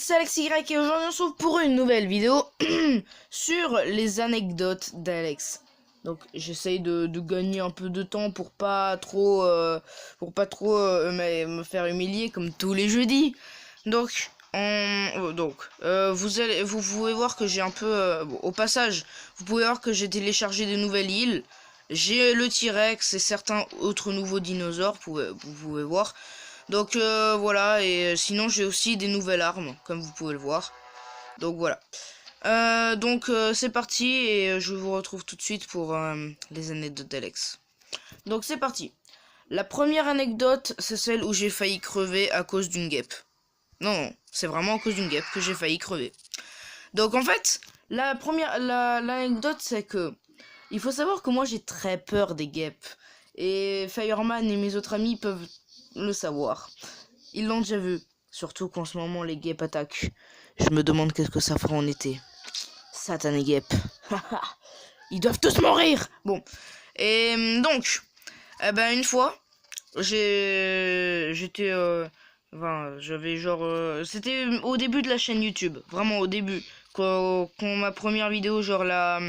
c'est AlexY et aujourd'hui on se retrouve pour une nouvelle vidéo sur les anecdotes d'Alex. Donc j'essaye de gagner un peu de temps pour pas trop me faire humilier comme tous les jeudis. Donc vous pouvez voir que j'ai un peu au passage, vous pouvez voir que j'ai téléchargé de nouvelles îles. J'ai le T-Rex et certains autres nouveaux dinosaures, vous pouvez voir. Donc voilà, et sinon j'ai aussi des nouvelles armes, comme vous pouvez le voir. Donc voilà. C'est parti, et je vous retrouve tout de suite pour les anecdotes d'Alex. Donc c'est parti. La première anecdote, c'est celle où j'ai failli crever à cause d'une guêpe. Non, c'est vraiment à cause d'une guêpe que j'ai failli crever. Donc en fait, l'anecdote c'est que il faut savoir que moi j'ai très peur des guêpes. Et Fireman et mes autres amis peuvent le savoir. Ils l'ont déjà vu. Surtout qu'en ce moment les guêpes attaquent. Je me demande qu'est-ce que ça fera en été. Satané guêpes. Ils doivent tous mourir. Bon. Et donc, une fois, j'étais j'avais genre c'était au début de la chaîne YouTube, vraiment au début, quand ma première vidéo, genre la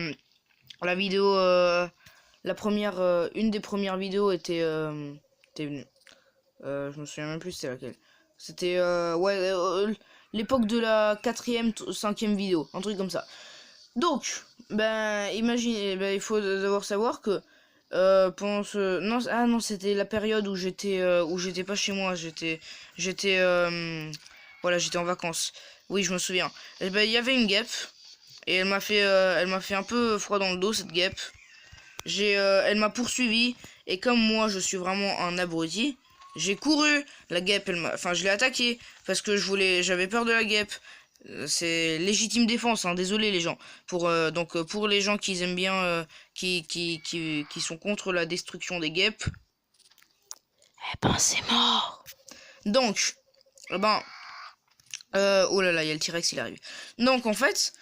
vidéo une des premières vidéos était venue. Je me souviens même plus c'était laquelle. C'était l'époque de la 4e, 5e vidéo, un truc comme ça. Donc, imaginez, il faut d'abord savoir que pendant ce non c'était la période où j'étais pas chez moi, j'étais en vacances. Oui, je me souviens. Il y avait une guêpe et elle m'a fait un peu froid dans le dos, cette guêpe. Elle m'a poursuivi, et comme moi je suis vraiment un abruti, j'ai couru. La guêpe, je l'ai attaquée parce que j'avais peur de la guêpe. C'est légitime défense, hein, désolé les gens. Pour les gens qui aiment bien, qui sont contre la destruction des guêpes, c'est mort. Donc, oh là là, il y a le T-Rex, il arrive. Donc en fait,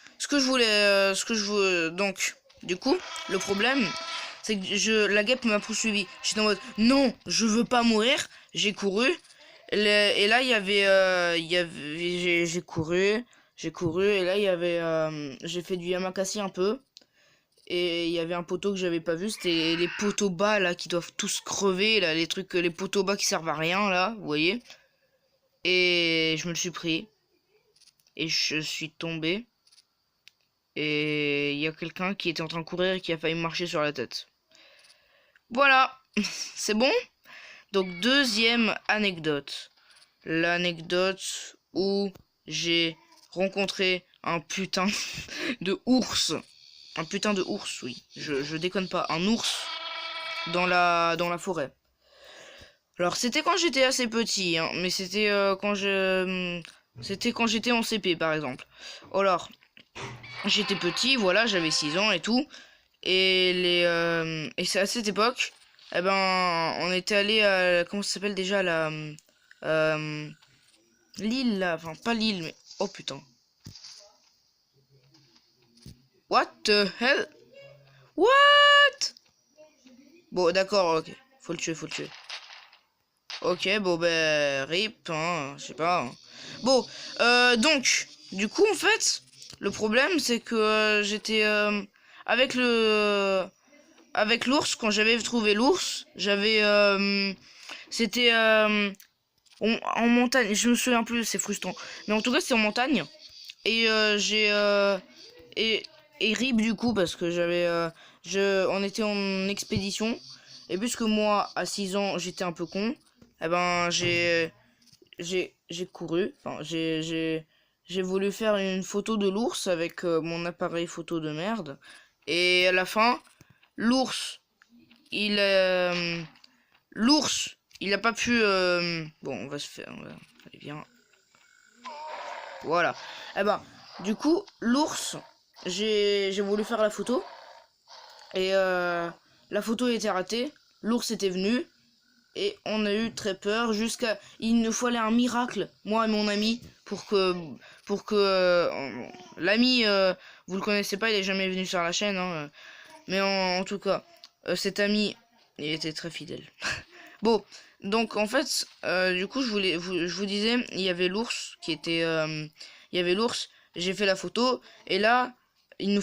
donc du coup, le problème, c'est que la guêpe m'a poursuivi. J'étais en mode non, je veux pas mourir. J'ai couru. Et là, j'ai couru, et là, j'ai fait du yamakasi un peu. Et il y avait un poteau que j'avais pas vu, c'était les poteaux bas, là, qui doivent tous crever, là, les poteaux bas qui servent à rien, là, vous voyez. Et je me le suis pris. Et je suis tombé. Et il y a quelqu'un qui était en train de courir et qui a failli me marcher sur la tête. Voilà, c'est bon? Donc deuxième anecdote. L'anecdote où j'ai rencontré un putain de ours. Un putain de ours, oui. Je déconne pas. Un ours dans la forêt. Alors c'était quand j'étais assez petit, hein, mais c'était quand j'étais en CP par exemple. Alors, j'étais petit, voilà, j'avais 6 ans et tout. Et c'est à cette époque, on était allé à, comment ça s'appelle déjà, l'île là, enfin pas l'île, mais oh putain. What the hell? What? Bon d'accord, ok, faut le tuer. Ok, bon rip, hein, je sais pas. Hein. Bon, donc, du coup en fait, le problème c'est que j'étais avec l'ours. Quand j'avais trouvé l'ours, c'était en montagne, je me souviens plus, c'est frustrant, mais en tout cas c'est en montagne. Et et rip du coup, parce que on était en expédition, et puisque moi à 6 ans j'étais un peu con, j'ai couru, j'ai voulu faire une photo de l'ours avec mon appareil photo de merde, et à la fin l'ours il a pas pu bon, on va aller bien, voilà. Du coup l'ours, j'ai voulu faire la photo, et la photo était ratée. L'ours était venu et on a eu très peur, il nous fallait un miracle, moi et mon ami, pour que l'ami, vous le connaissez pas, il est jamais venu sur la chaîne, hein, mais en tout cas, cet ami, il était très fidèle. Bon, donc en fait, du coup, je vous disais, il y avait l'ours qui était il y avait l'ours, j'ai fait la photo, et là, on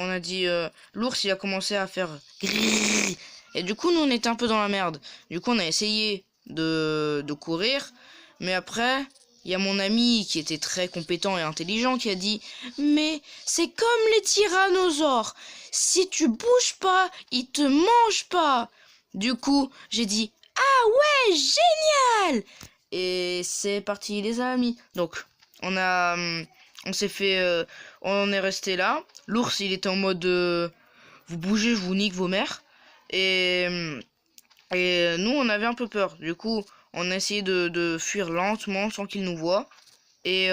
a dit, l'ours, il a commencé à faire grrrr. Et du coup, nous, on était un peu dans la merde. Du coup, on a essayé de courir, mais après, il y a mon ami qui était très compétent et intelligent qui a dit, mais c'est comme les tyrannosaures. Si tu bouges pas, ils te mangent pas. Du coup, j'ai dit, ah ouais, génial! Et c'est parti, les amis. Donc, on s'est fait, on est resté là. L'ours, il était en mode, vous bougez, je vous nique vos mères. Et nous, on avait un peu peur. Du coup, on a essayé de fuir lentement sans qu'il nous voie. Et,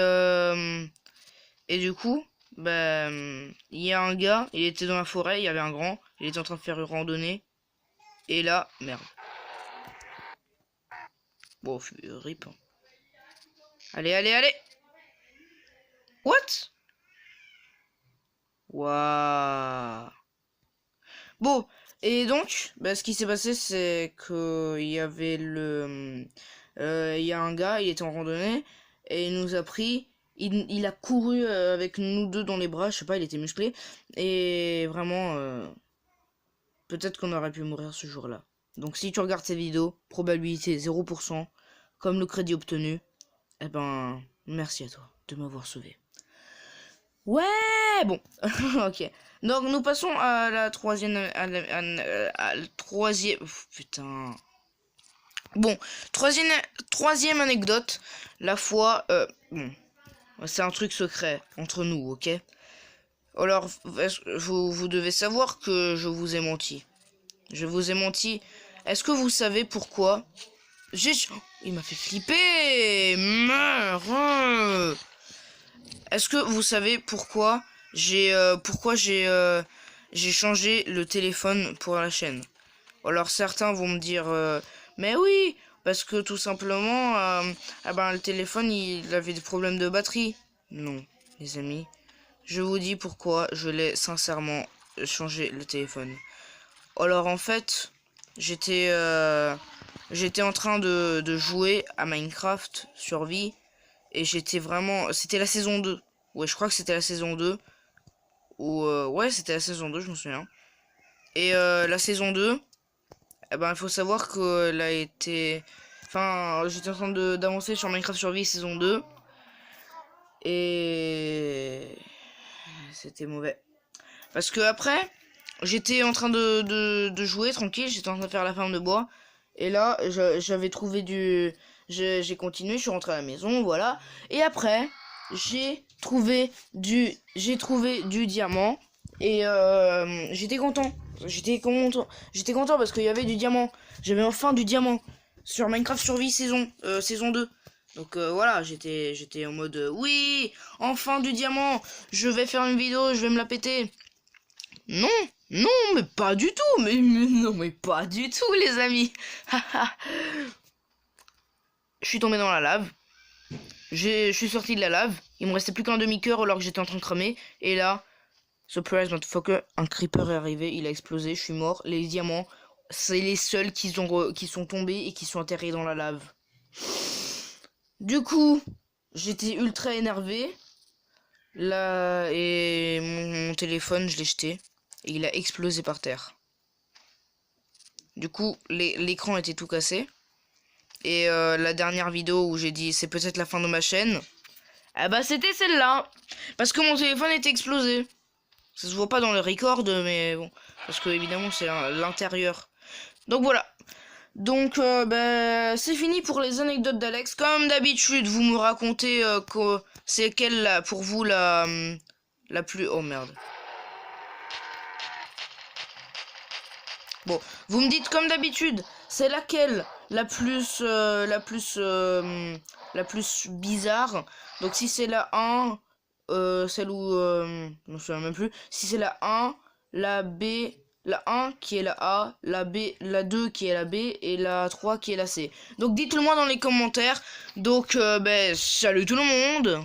et du coup, il y a un gars, il était dans la forêt, il y avait un grand, il était en train de faire une randonnée. Et là, merde. Bon, rip. Allez, allez, allez! What? Waouh! Bon, et donc, ce qui s'est passé, c'est que il y avait il y a un gars, il était en randonnée, et il nous a pris, il a couru avec nous deux dans les bras, je sais pas, il était musclé, et vraiment, peut-être qu'on aurait pu mourir ce jour-là. Donc si tu regardes ces vidéos, probabilité 0%, comme le crédit obtenu, eh ben, merci à toi de m'avoir sauvé. Ouais, bon, ok. Donc nous passons à la troisième, à la troisième, putain. Bon, troisième anecdote. La fois, bon, c'est un truc secret entre nous, ok. Alors, vous devez savoir que je vous ai menti. Je vous ai menti. Est-ce que vous savez pourquoi? Il m'a fait flipper. Merde. Est-ce que vous savez pourquoi j'ai changé le téléphone pour la chaîne? Alors certains vont me dire mais oui, parce que tout simplement le téléphone il avait des problèmes de batterie. Non, les amis, je vous dis pourquoi je l'ai sincèrement changé le téléphone. Alors en fait, j'étais en train de jouer à Minecraft Survie. Et c'était la saison 2. Ouais, je crois que c'était la saison 2. Ou ouais, c'était la saison 2, je me souviens. Et la saison 2, il faut savoir qu'elle a été... Enfin, j'étais en train d'avancer sur Minecraft Survie saison 2. Et... c'était mauvais. Parce que après, j'étais en train de jouer tranquille, j'étais en train de faire la ferme de bois. Et là, j'avais trouvé j'ai continué, je suis rentré à la maison, voilà. Et après, j'ai trouvé du diamant. Et j'étais content. J'étais content parce qu'il y avait du diamant. J'avais enfin du diamant sur Minecraft Survie saison 2. Donc voilà, j'étais en mode oui, enfin du diamant. Je vais faire une vidéo, je vais me la péter. Non, non, mais pas du tout. Mais non, mais pas du tout, les amis. Je suis tombé dans la lave. Je suis sorti de la lave. Il me restait plus qu'un demi-cœur alors que j'étais en train de cramer. Et là, surprise motherfucker, un creeper est arrivé. Il a explosé, je suis mort. Les diamants, c'est les seuls qui sont tombés et qui sont atterrés dans la lave. Du coup, j'étais ultra énervé. Là, et mon téléphone, je l'ai jeté. Et il a explosé par terre. Du coup, l'écran était tout cassé. Et la dernière vidéo où j'ai dit c'est peut-être la fin de ma chaîne, c'était celle-là. Parce que mon téléphone était explosé. Ça se voit pas dans le record, mais bon. Parce que évidemment c'est l'intérieur. Donc voilà. Donc c'est fini pour les anecdotes d'Alex. Comme d'habitude, vous me racontez c'est quelle pour vous la plus... Oh merde. Bon, vous me dites comme d'habitude, c'est laquelle la plus bizarre. Donc si c'est la 1, celle où je me souviens même plus. Si c'est la 1, la B, la 1 qui est la A, la B, la 2 qui est la B et la 3 qui est la C. Donc dites-le moi dans les commentaires. Donc salut tout le monde.